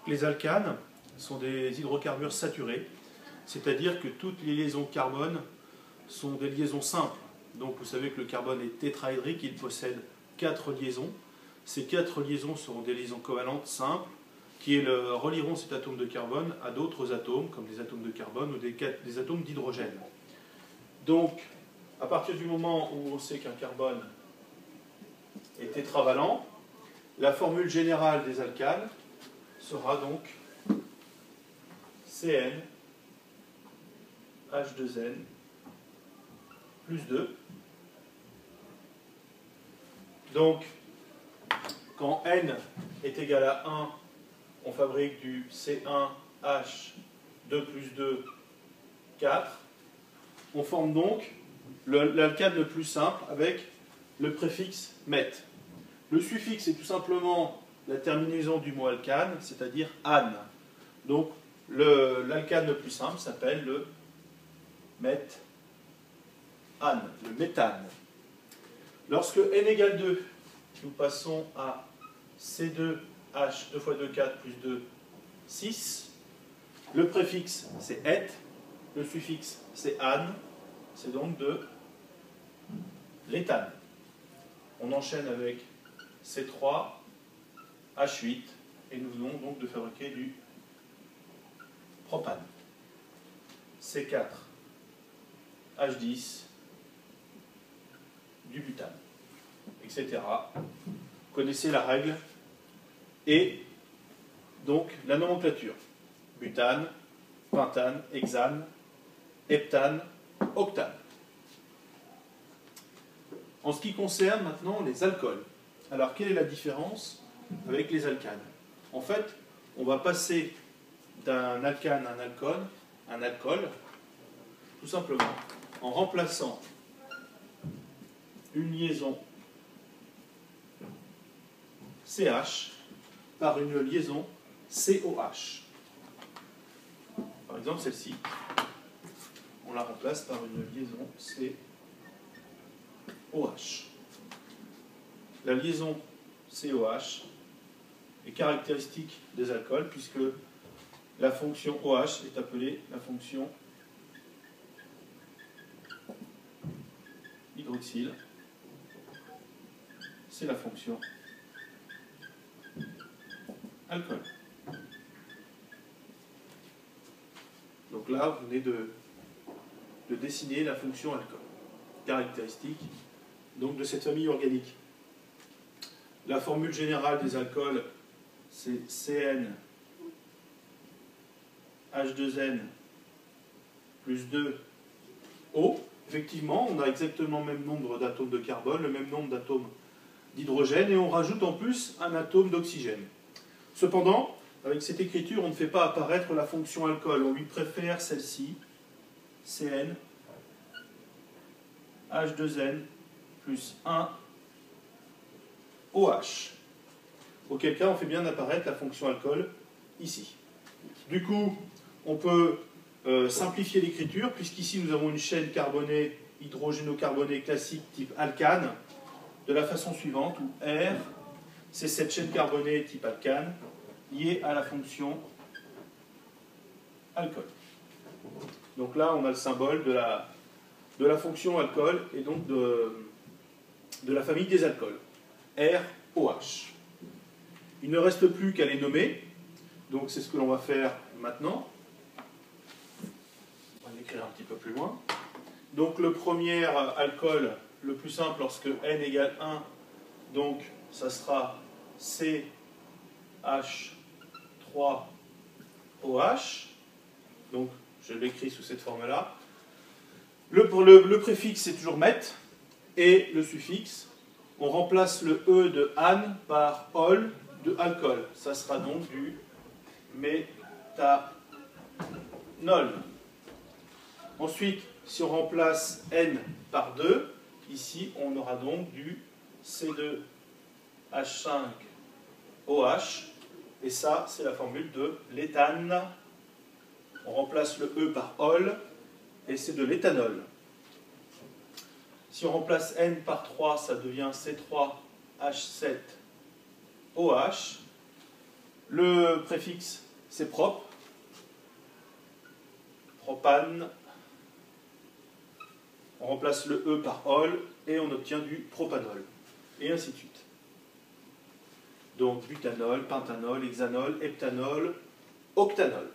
Les alcanes sont des hydrocarbures saturés, c'est-à-dire que toutes les liaisons carbone sont des liaisons simples. Donc vous savez que le carbone est tétraédrique, il possède 4 liaisons. Ces 4 liaisons seront des liaisons covalentes simples qui relieront cet atome de carbone à d'autres atomes, comme des atomes de carbone ou des atomes d'hydrogène. Donc, à partir du moment où on sait qu'un carbone est tétravalent, la formule générale des alcanes sera donc Cn H2n plus 2. Donc, quand n est égal à 1, on fabrique du C1H2 plus 2, 4. On forme donc l'alcane le plus simple avec le préfixe met. Le suffixe est tout simplement la terminaison du mot alcane, c'est-à-dire ane. Donc l'alcane le plus simple s'appelle le méthane, le méthane. Lorsque n égale 2, nous passons à C2H 2 fois 2, 4 plus 2, 6. Le préfixe c'est et, le suffixe c'est ane, c'est donc de l'éthane. On enchaîne avec C3, H8, et nous venons donc de fabriquer du propane. C4, H10, du butane, etc. Vous connaissez la règle et donc la nomenclature. Butane, pentane, hexane, heptane, octane. En ce qui concerne maintenant les alcools, alors quelle est la différence avec les alcanes? En fait, on va passer d'un alcane à un alcool, tout simplement en remplaçant une liaison CH par une liaison COH. Par exemple, celle-ci, on la remplace par une liaison COH. La liaison COH est caractéristique des alcools puisque la fonction OH est appelée la fonction hydroxyle. C'est la fonction alcool. Donc là, vous venez de dessiner la fonction alcool, caractéristique donc de cette famille organique. La formule générale des alcools, c'est Cn H2n plus 2O. Effectivement, on a exactement le même nombre d'atomes de carbone, le même nombre d'atomes d'hydrogène, et on rajoute en plus un atome d'oxygène. Cependant, avec cette écriture, on ne fait pas apparaître la fonction alcool, on lui préfère celle-ci, Cn H2n plus 1 OH. Auquel cas, on fait bien apparaître la fonction alcool ici. Du coup, on peut simplifier l'écriture, puisqu'ici nous avons une chaîne carbonée, hydrogénocarbonée classique type alcane, de la façon suivante, où R, c'est cette chaîne carbonée type alcane, liée à la fonction alcool. Donc là, on a le symbole de la fonction alcool, et donc de la famille des alcools. ROH. Il ne reste plus qu'à les nommer, donc c'est ce que l'on va faire maintenant. On va l'écrire un petit peu plus loin. Donc le premier alcool, le plus simple, lorsque n égale 1, donc ça sera CH3OH. Donc je l'écris sous cette forme-là. Le préfixe c'est toujours met, et le suffixe, on remplace le E de ane par ol de alcool. Ça sera donc du méthanol. Ensuite, si on remplace N par 2, ici on aura donc du C2H5OH. Et ça, c'est la formule de l'éthane. On remplace le E par ol, et c'est de l'éthanol. Si on remplace N par 3, ça devient C3H7OH. Le préfixe, c'est propre. Propane. On remplace le E par ol et on obtient du propanol. Et ainsi de suite. Donc butanol, pentanol, hexanol, heptanol, octanol.